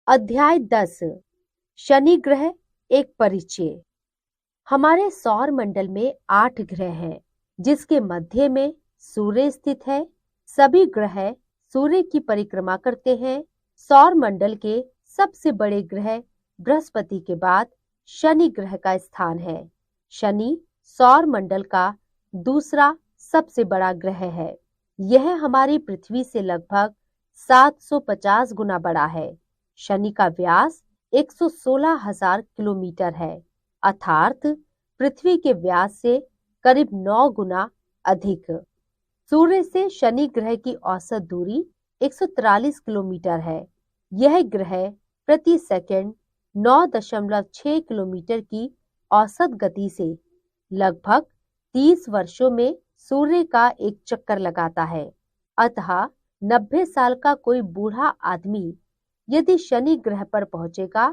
अध्याय 10 शनि ग्रह एक परिचय। हमारे सौर मंडल में 8 ग्रह हैं, जिसके मध्य में सूर्य स्थित है। सभी ग्रह सूर्य की परिक्रमा करते हैं। सौर मंडल के सबसे बड़े ग्रह बृहस्पति के बाद शनि ग्रह का स्थान है। शनि सौर मंडल का दूसरा सबसे बड़ा ग्रह है। यह हमारी पृथ्वी से लगभग 750 गुना बड़ा है। शनि का व्यास 116,000 किलोमीटर है, अर्थात पृथ्वी के व्यास से करीब 9 गुना अधिक। सूर्य से शनि ग्रह की औसत दूरी 143 किलोमीटर है। यह ग्रह प्रति सेकंड 9.6 किलोमीटर की औसत गति से लगभग 30 वर्षों में सूर्य का एक चक्कर लगाता है। अतः 90 साल का कोई बूढ़ा आदमी यदि शनि ग्रह पर पहुंचेगा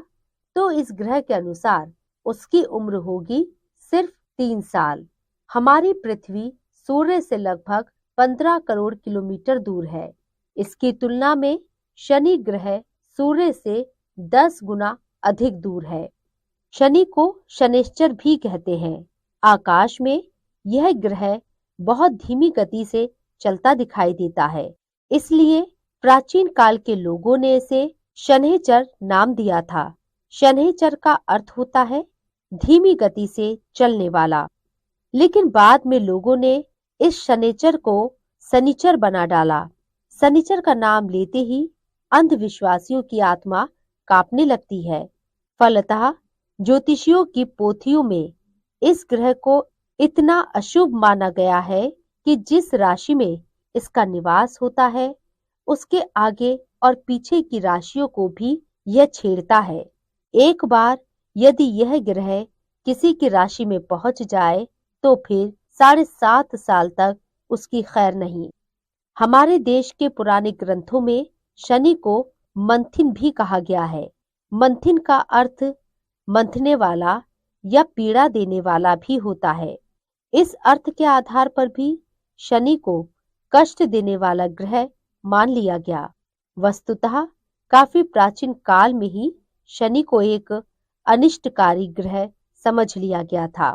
तो इस ग्रह के अनुसार उसकी उम्र होगी सिर्फ 3 साल। हमारी पृथ्वी सूर्य से लगभग 15 करोड़ किलोमीटर दूर है। इसकी तुलना में शनि ग्रह सूर्य से 10 गुना अधिक दूर है। शनि को शनैश्चर भी कहते हैं। आकाश में यह ग्रह बहुत धीमी गति से चलता दिखाई देता है, इसलिए प्राचीन काल के लोगों ने इसे शनैचर नाम दिया था। शनैचर का अर्थ होता है धीमी गति से चलने वाला। लेकिन बाद में लोगों ने इस शनैचर को शनिचर बना डाला। शनिचर का नाम लेते ही अंधविश्वासियों की आत्मा कांपने लगती है। फलतः ज्योतिषियों की पोथियों में इस ग्रह को इतना अशुभ माना गया है कि जिस राशि में इसका निवास होता है उसके आगे और पीछे की राशियों को भी यह छेड़ता है। एक बार यदि यह ग्रह किसी की राशि में पहुंच जाए तो फिर 7.5 साल तक उसकी खैर नहीं। हमारे देश के पुराने ग्रंथों में शनि को मंथिन भी कहा गया है। मंथिन का अर्थ मंथने वाला या पीड़ा देने वाला भी होता है। इस अर्थ के आधार पर भी शनि को कष्ट देने वाला ग्रह मान लिया गया। वस्तुतः काफी प्राचीन काल में ही शनि को एक अनिष्टकारी ग्रह समझ लिया गया था।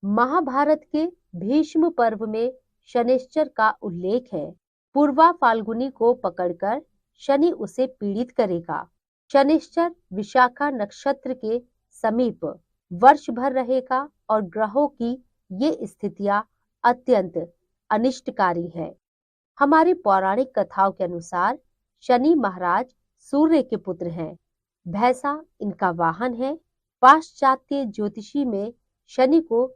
महाभारत के भीष्म पर्व में शनैश्चर का उल्लेख है। पूर्वा फाल्गुनी को पकड़कर शनि उसे पीड़ित करेगा। शनैश्चर विशाखा नक्षत्र के समीप वर्ष भर रहेगा और ग्रहों की ये स्थितियां अत्यंत अनिष्टकारी है। हमारी पौराणिक कथाओं के अनुसार शनि महाराज सूर्य के पुत्र हैं। भैंसा इनका वाहन है। पाश्चात्य ज्योतिषी में शनि को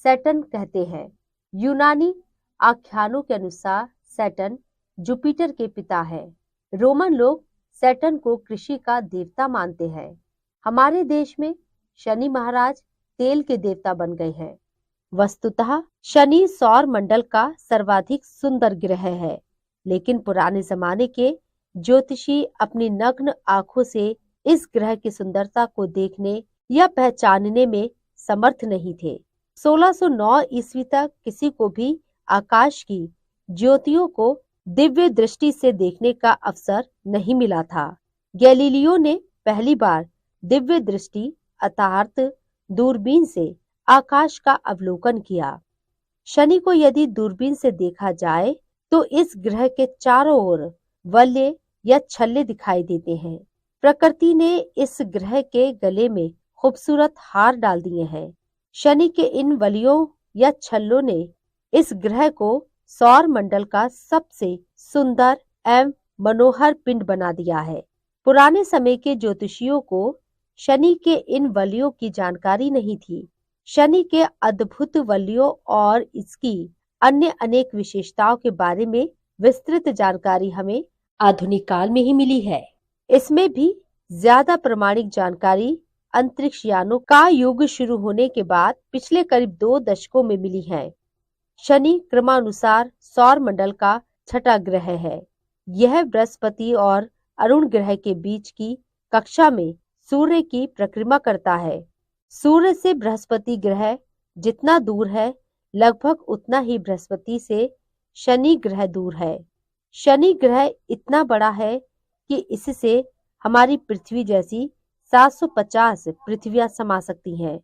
सैटर्न कहते हैं। यूनानी आख्यानों के अनुसार सैटर्न जुपिटर के पिता है। रोमन लोग सैटर्न को कृषि का देवता मानते हैं। हमारे देश में शनि महाराज तेल के देवता बन गए हैं। वस्तुतः शनि सौर मंडल का सर्वाधिक सुंदर ग्रह है, लेकिन पुराने जमाने के ज्योतिषी अपनी नग्न आंखों से इस ग्रह की सुंदरता को देखने या पहचानने में समर्थ नहीं थे। 1609 ईस्वी तक किसी को भी आकाश की ज्योतियों को दिव्य दृष्टि से देखने का अवसर नहीं मिला था। गैलीलियो ने पहली बार दिव्य दृष्टि अर्थात दूरबीन से आकाश का अवलोकन किया। शनि को यदि दूरबीन से देखा जाए तो इस ग्रह के चारों ओर वलय या छल्ले दिखाई देते हैं। प्रकृति ने इस ग्रह के गले में खूबसूरत हार डाल दिए हैं। शनि के इन वलयों या छल्लों ने इस ग्रह को सौर मंडल का सबसे सुंदर एवं मनोहर पिंड बना दिया है। पुराने समय के ज्योतिषियों को शनि के इन वलयों की जानकारी नहीं थी। शनि के अद्भुत वलयों और इसकी अन्य अनेक विशेषताओं के बारे में विस्तृत जानकारी हमें आधुनिक काल में ही मिली है। इसमें भी ज्यादा प्रमाणिक जानकारी अंतरिक्ष यानों का युग शुरू होने के बाद पिछले करीब 2 दशकों में मिली है। शनि क्रमानुसार सौर मंडल का 6ठा ग्रह है। यह बृहस्पति और अरुण ग्रह के बीच की कक्षा में सूर्य की परिक्रमा करता है। सूर्य से बृहस्पति ग्रह जितना दूर है, लगभग उतना ही बृहस्पति से शनि ग्रह दूर है। शनि ग्रह इतना बड़ा है कि इससे हमारी पृथ्वी जैसी 750 पृथ्वियां समा सकती हैं,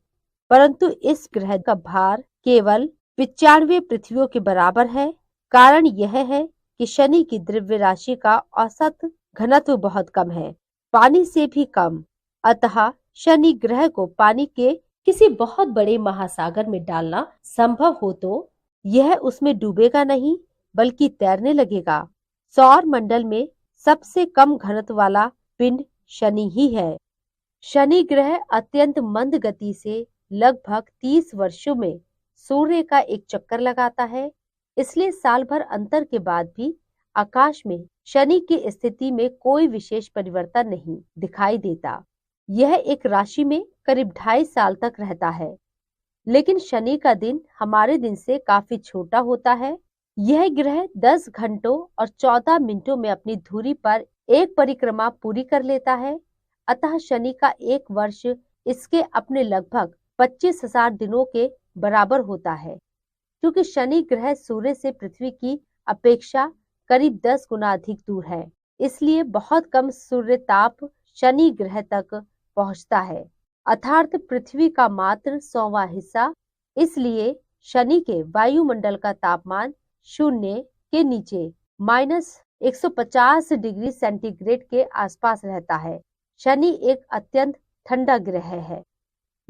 परंतु इस ग्रह का भार केवल 95 पृथ्वियों के बराबर है। कारण यह है कि शनि की द्रव्य राशि का औसत घनत्व बहुत कम है, पानी से भी कम। अतः शनि ग्रह को पानी के किसी बहुत बड़े महासागर में डालना संभव हो तो यह उसमें डूबेगा नहीं, बल्कि तैरने लगेगा। सौर मंडल में सबसे कम घनत्व वाला पिंड शनि ही है। शनि ग्रह अत्यंत मंद गति से लगभग 30 वर्षों में सूर्य का एक चक्कर लगाता है, इसलिए साल भर अंतर के बाद भी आकाश में शनि की स्थिति में कोई विशेष परिवर्तन नहीं दिखाई देता। यह एक राशि में करीब 2.5 साल तक रहता है, लेकिन शनि का दिन हमारे दिन से काफी छोटा होता है। यह ग्रह 10 घंटों और 14 मिनटों में अपनी धुरी पर एक परिक्रमा पूरी कर लेता है। अतः शनि का एक वर्ष इसके अपने लगभग 25,000 दिनों के बराबर होता है। क्योंकि शनि ग्रह सूर्य से पृथ्वी की अपेक्षा करीब 10 गुना अधिक दूर है, इसलिए बहुत कम सूर्य ताप शनि ग्रह तक पहुंचता है, अर्थात पृथ्वी का मात्र 100वां हिस्सा। इसलिए शनि के वायुमंडल का तापमान शून्य के नीचे -150 डिग्री सेंटीग्रेड के आसपास रहता है। शनि एक अत्यंत ठंडा ग्रह है।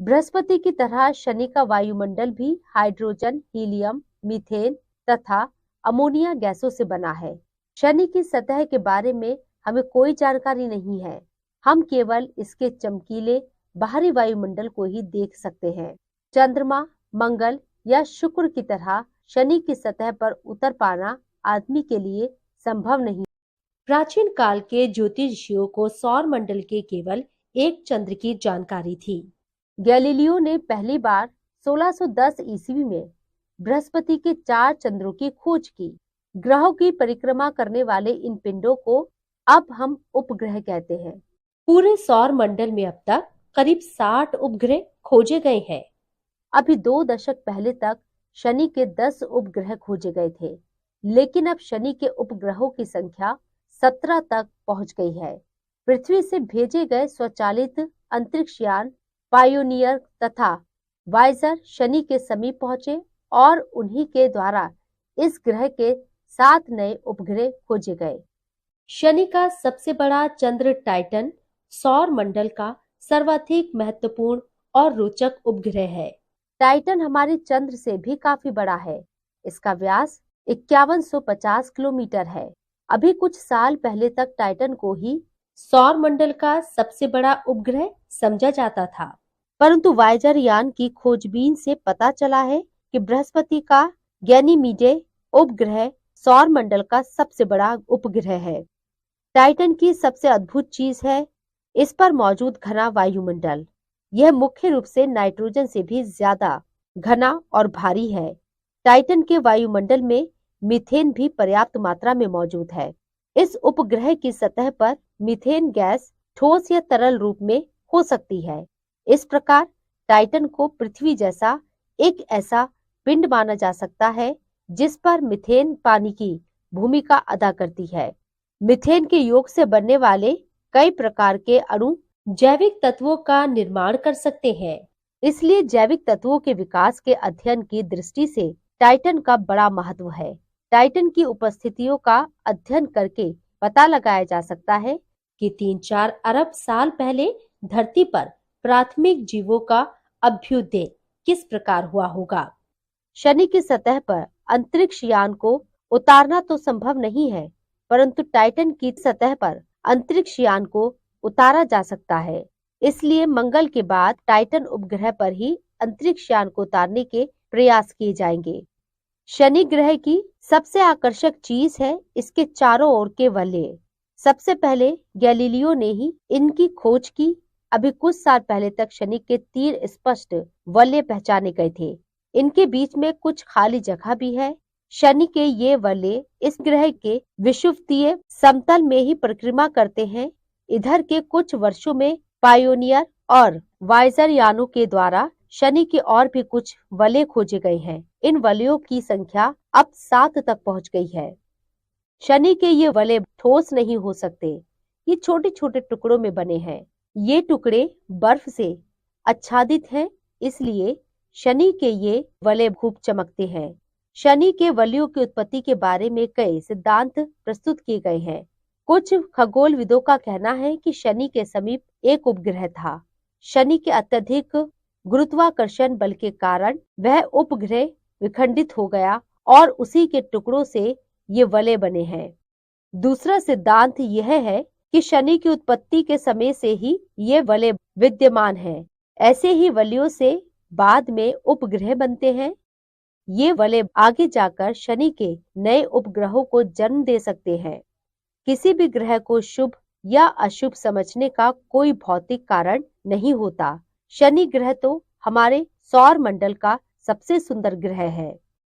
बृहस्पति की तरह शनि का वायुमंडल भी हाइड्रोजन, हीलियम, मीथेन तथा अमोनिया गैसों से बना है। शनि की सतह के बारे में हमें कोई जानकारी नहीं है, हम केवल इसके चमकीले बाहरी वायुमंडल को ही देख सकते हैं। चंद्रमा, मंगल या शुक्र की तरह शनि की सतह पर उतर पाना आदमी के लिए संभव नहीं। प्राचीन काल के ज्योतिषियों को सौर मंडल के केवल एक चंद्र की जानकारी थी। गैलीलियो ने पहली बार 1610 ईस्वी में बृहस्पति के 4 चंद्रों की खोज की। ग्रहों की परिक्रमा करने वाले इन पिंडों को अब हम उपग्रह कहते हैं। पूरे सौर मंडल में अब तक करीब 60 उपग्रह खोजे गए हैं। अभी 2 दशक पहले तक शनि के 10 उपग्रह खोजे गए थे, लेकिन अब शनि के उपग्रहों की संख्या 17 तक पहुंच गई है। पृथ्वी से भेजे गए स्वचालित अंतरिक्ष यान पायोनियर तथा वाइजर शनि के समीप पहुंचे और उन्हीं के द्वारा इस ग्रह के 7 नए उपग्रह खोजे गए। शनि का सबसे बड़ा चंद्र टाइटन सौर मंडल का सर्वाधिक महत्वपूर्ण और रोचक उपग्रह है। टाइटन हमारे चंद्र से भी काफी बड़ा है। इसका व्यास 5150 किलोमीटर है। अभी कुछ साल पहले तक टाइटन को ही सौर मंडल का सबसे बड़ा उपग्रह समझा जाता था, परंतु वाइजर यान की खोजबीन से पता चला है कि बृहस्पति का गैनीमीडे उपग्रह सौर मंडल का सबसे बड़ा उपग्रह है। टाइटन की सबसे अद्भुत चीज है इस पर मौजूद घना वायुमंडल। यह मुख्य रूप से नाइट्रोजन से भी ज्यादा घना और भारी है। टाइटन के वायुमंडल में मीथेन भी पर्याप्त मात्रा में मौजूद है। इस उपग्रह की सतह पर मीथेन गैस ठोस या तरल रूप में हो सकती है। इस प्रकार टाइटन को पृथ्वी जैसा एक ऐसा पिंड माना जा सकता है जिस पर मीथेन पानी की भूमिका अदा करती है। मीथेन के योग से बनने वाले कई प्रकार के अणु जैविक तत्वों का निर्माण कर सकते हैं। इसलिए जैविक तत्वों के विकास के अध्ययन की दृष्टि से टाइटन का बड़ा महत्व है। टाइटन की उपस्थितियों का अध्ययन करके पता लगाया जा सकता है कि 3-4 अरब साल पहले धरती पर प्राथमिक जीवों का अभ्युदय किस प्रकार हुआ होगा। शनि की सतह पर अंतरिक्ष यान को उतारना तो संभव नहीं है, परंतु टाइटन की सतह पर अंतरिक्ष यान को उतारा जा सकता है। इसलिए मंगल के बाद टाइटन उपग्रह पर ही अंतरिक्ष यान को उतारने के प्रयास किए जाएंगे। शनि ग्रह की सबसे आकर्षक चीज है इसके चारों ओर के वलय। सबसे पहले गैलीलियो ने ही इनकी खोज की। अभी कुछ साल पहले तक शनि के 3 स्पष्ट वलय पहचाने गए थे। इनके बीच में कुछ खाली जगह भी है। शनि के ये वलय इस ग्रह के विषुवतीय समतल में ही परिक्रमा करते हैं। इधर के कुछ वर्षों में पायोनियर और वाइजर यानों के द्वारा शनि के और भी कुछ वलय खोजे गए हैं। इन वलयों की संख्या अब 7 तक पहुंच गई है। शनि के ये वलय ठोस नहीं हो सकते, ये छोटे छोटे टुकड़ों में बने हैं। ये टुकड़े बर्फ से आच्छादित हैं, इसलिए शनि के ये वलय खूब चमकते हैं। शनि के वलयों की उत्पत्ति के बारे में कई सिद्धांत प्रस्तुत किए गए हैं। कुछ खगोलविदों का कहना है कि शनि के समीप एक उपग्रह था। शनि के अत्यधिक गुरुत्वाकर्षण बल के कारण वह उपग्रह विखंडित हो गया और उसी के टुकड़ों से ये वलय बने हैं। दूसरा सिद्धांत यह है कि शनि की उत्पत्ति के समय से ही ये वलय विद्यमान है। ऐसे ही वलयों से बाद में उपग्रह बनते हैं। ये वलय आगे जाकर शनि के नए उपग्रहों को जन्म दे सकते हैं। किसी भी ग्रह को शुभ या अशुभ समझने का कोई भौतिक कारण नहीं होता। शनि ग्रह तो हमारे सौर मंडल का सबसे सुंदर ग्रह है।